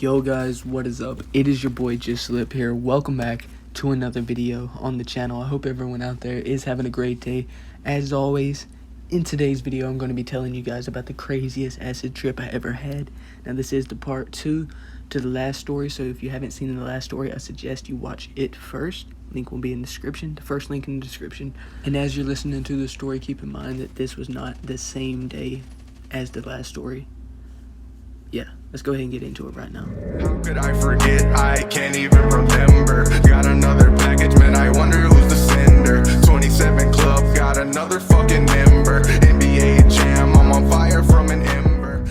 Yo guys, what is up? It is your boy Jislip here. Welcome back to another video on the channel. I hope everyone out there is having a great day. As always, in today's video I'm going to be telling you guys about the craziest acid trip I ever had. Now this is the part 2 to the last story, so if you haven't seen the last story, I suggest you watch it first. Link will be in the description, the first link in the description. And as you're listening to the story, keep in mind that this was not the same day as the last story. Yeah, let's go ahead and get into it right now. How could I forget? I can't even remember. Got another package, man, I wonder who's the sender. 27 Club, got another fucking member. NBA Jam, I'm on fire from an ember.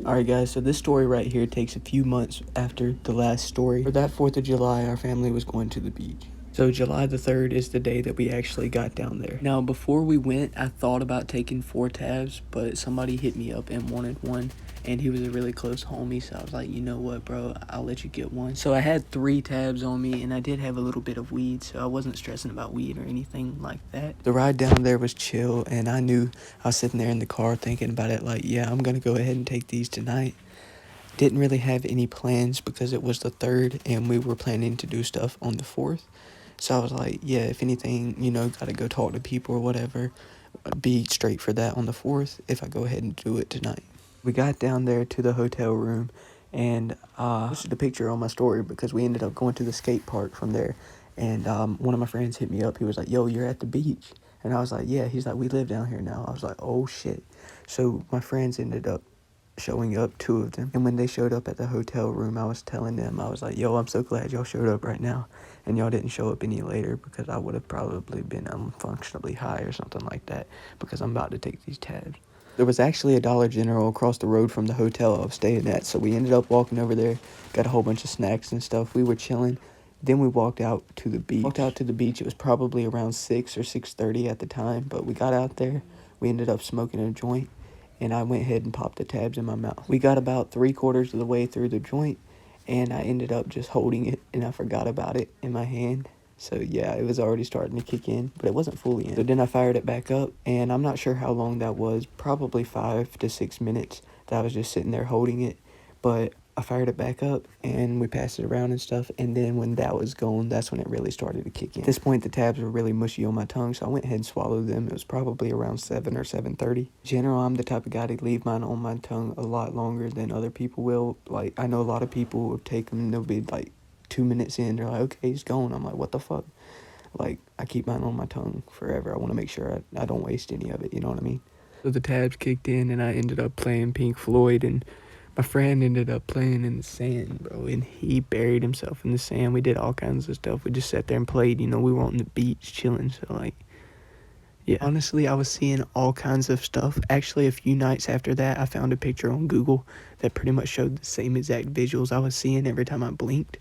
Alright guys, so this story right here takes a few months after the last story. For that 4th of July, our family was going to the beach. So July the 3rd is the day that we actually got down there. Now before we went, I thought about taking 4 tabs, but somebody hit me up and wanted one. And he was a really close homie, so I was like, you know what, bro, I'll let you get one. So I had 3 tabs on me, and I did have a little bit of weed, so I wasn't stressing about weed or anything like that. The ride down there was chill, and I knew I was sitting there in the car thinking about it like, yeah, I'm gonna go ahead and take these tonight. Didn't really have any plans because it was the 3rd, and we were planning to do stuff on the 4th. So I was like, yeah, if anything, you know, gotta go talk to people or whatever, be straight for that on the 4th if I go ahead and do it tonight. We got down there to the hotel room, and this is the picture on my story because we ended up going to the skate park from there. And one of my friends hit me up. He was like, yo, you're at the beach. And I was like, yeah. He's like, we live down here now. I was like, oh, shit. So my friends ended up showing up, 2 of them. And when they showed up at the hotel room, I was telling them, I was like, yo, I'm so glad y'all showed up right now. And y'all didn't show up any later because I would have probably been unfunctionally high or something like that because I'm about to take these tabs. There was actually a Dollar General across the road from the hotel I was staying at, so we ended up walking over there, got a whole bunch of snacks and stuff. We were chilling. Then we walked out to the beach. It was probably around 6 or 6:30 at the time, but we got out there. We ended up smoking a joint, and I went ahead and popped the tabs in my mouth. We got about 3/4 of the way through the joint, and I ended up just holding it, and I forgot about it in my hand. So yeah, it was already starting to kick in, but it wasn't fully in. So then I fired it back up, and I'm not sure how long that was, probably 5 to 6 minutes that I was just sitting there holding it. But I fired it back up, and we passed it around and stuff, and then when that was gone, that's when it really started to kick in. At this point, the tabs were really mushy on my tongue, so I went ahead and swallowed them. It was probably around 7 or 7:30. In general, I'm the type of guy to leave mine on my tongue a lot longer than other people will. Like, I know a lot of people will take them, and they'll be like 2 minutes in, they're like, okay, it's gone. I'm like, what the fuck? Like, I keep mine on my tongue forever. I want to make sure I don't waste any of it, you know what I mean? So the tabs kicked in, and I ended up playing Pink Floyd, and my friend ended up playing in the sand, bro, and he buried himself in the sand. We did all kinds of stuff. We just sat there and played, you know, we were on the beach chilling, so, like, yeah. Honestly, I was seeing all kinds of stuff. Actually, a few nights after that, I found a picture on Google that pretty much showed the same exact visuals I was seeing every time I blinked.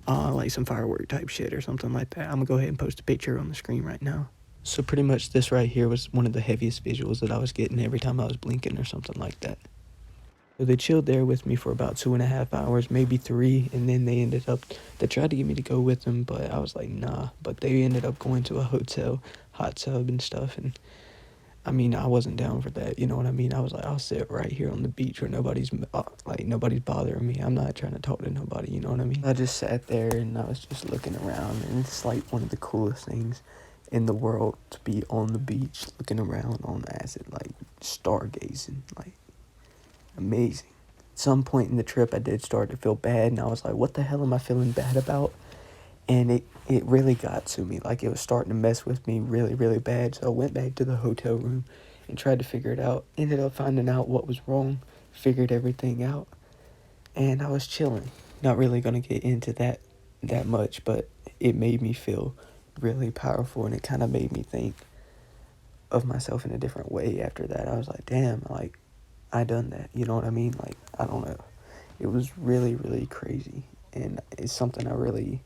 Like some firework type shit or something like that. I'm gonna go ahead and post a picture on the screen right now. So pretty much this right here was one of the heaviest visuals that I was getting every time I was blinking or something like that. So they chilled there with me for about 2.5 hours, maybe 3, and then they tried to get me to go with them, but I was like, nah. But they ended up going to a hotel, hot tub and stuff, and I mean, I wasn't down for that, you know what I mean? I was like, I'll sit right here on the beach where nobody's bothering me. I'm not trying to talk to nobody, you know what I mean? I just sat there and I was just looking around, and it's like one of the coolest things in the world to be on the beach looking around on acid, like stargazing, like amazing. At some point in the trip, I did start to feel bad, and I was like, what the hell am I feeling bad about? And it really got to me. Like, it was starting to mess with me really, really bad. So I went back to the hotel room and tried to figure it out. Ended up finding out what was wrong. Figured everything out. And I was chilling. Not really going to get into that much, but it made me feel really powerful. And it kind of made me think of myself in a different way after that. I was like, damn, like, I done that. You know what I mean? Like, I don't know. It was really, really crazy. And it's something I really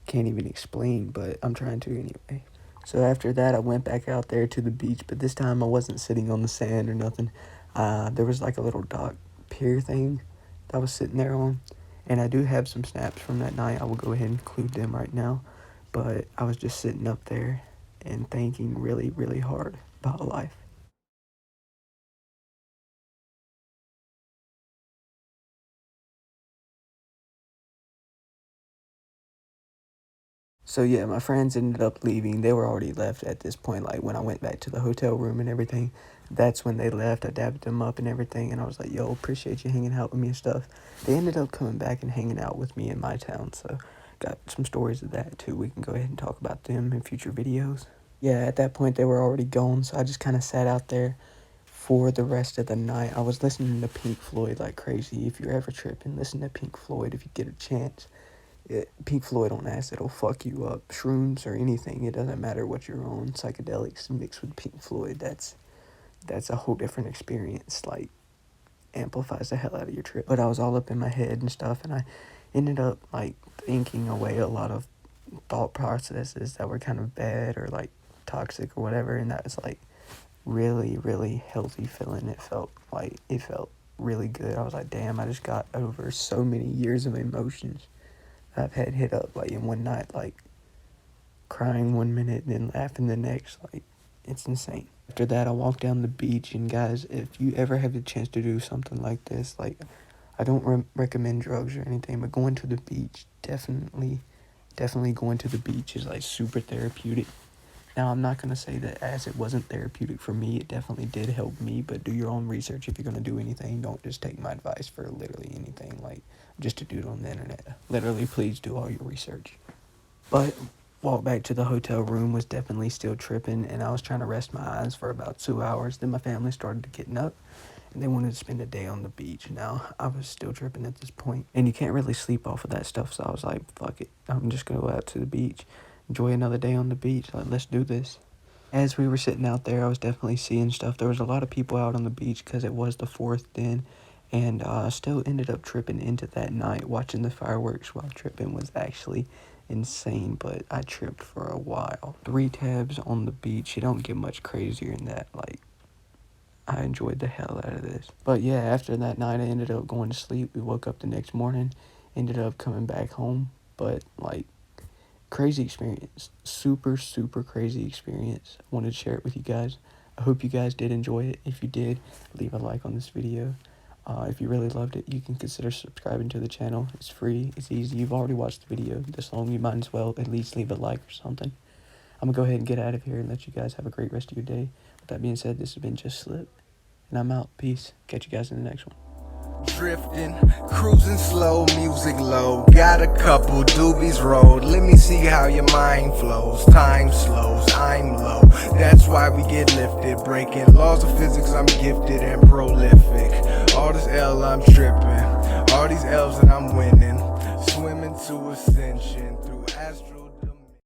can't even explain, but I'm trying to anyway. So after that, I went back out there to the beach, but this time I wasn't sitting on the sand or nothing. There was like a little dock pier thing that I was sitting there on, and I do have some snaps from that night. I will go ahead and include them right now, but I was just sitting up there and thinking really, really hard about life. So yeah, my friends ended up leaving. They were already left at this point. Like when I went back to the hotel room and everything, that's when they left. I dabbed them up and everything, and I was like, yo, appreciate you hanging out with me and stuff. They ended up coming back and hanging out with me in my town, so got some stories of that too. We can go ahead and talk about them in future videos. Yeah, at that point they were already gone, so I just kind of sat out there for the rest of the night. I was listening to Pink Floyd like crazy. If you're ever tripping, listen to Pink Floyd if you get a chance. Pink Floyd on acid will fuck you up. Shrooms or anything, it doesn't matter what you're on. Psychedelics mixed with Pink Floyd, that's a whole different experience. Like, amplifies the hell out of your trip. But I was all up in my head and stuff, and I ended up like thinking away a lot of thought processes that were kind of bad or like toxic or whatever, and that was like really, really healthy feeling. It felt really good. I was like, damn, I just got over so many years of emotions I've had hit up like in one night, like crying one minute and then laughing the next. Like, it's insane. After that, I walked down the beach, and guys, if you ever have the chance to do something like this, like, I don't recommend drugs or anything, but going to the beach, definitely going to the beach is like super therapeutic. Now, I'm not going to say that as it wasn't therapeutic for me, it definitely did help me, but do your own research if you're going to do anything. Don't just take my advice for literally anything, like just a dude on the internet. Literally, please do all your research. But walk back to the hotel room was definitely still tripping, and I was trying to rest my eyes for about 2 hours. Then my family started getting up, and they wanted to spend a day on the beach. Now, I was still tripping at this point, and you can't really sleep off of that stuff, so I was like, fuck it. I'm just going to go out to the beach, enjoy another day on the beach. Like, let's do this. As we were sitting out there, I was definitely seeing stuff. There was a lot of people out on the beach because it was the 4th then, and I still ended up tripping into that night. Watching the fireworks while tripping was actually insane, but I tripped for a while. 3 tabs on the beach. You don't get much crazier than that. Like, I enjoyed the hell out of this. But yeah, after that night, I ended up going to sleep. We woke up the next morning, ended up coming back home. But like, crazy experience. Super, super crazy experience. I wanted to share it with you guys. I hope you guys did enjoy it. If you did, leave a like on this video. If you really loved it, you can consider subscribing to the channel. It's free. It's easy. You've already watched the video this long. You might as well at least leave a like or something. I'm going to go ahead and get out of here and let you guys have a great rest of your day. With that being said, this has been Just Slip, and I'm out. Peace. Catch you guys in the next one. Drifting, cruising slow, music low. Got a couple doobies rolled. Let me see how your mind flows. Time slows, I'm low. That's why we get lifted. Breaking laws of physics, I'm gifted and prolific. All this L, I'm tripping. All these L's and I'm winning. Swimming to ascension through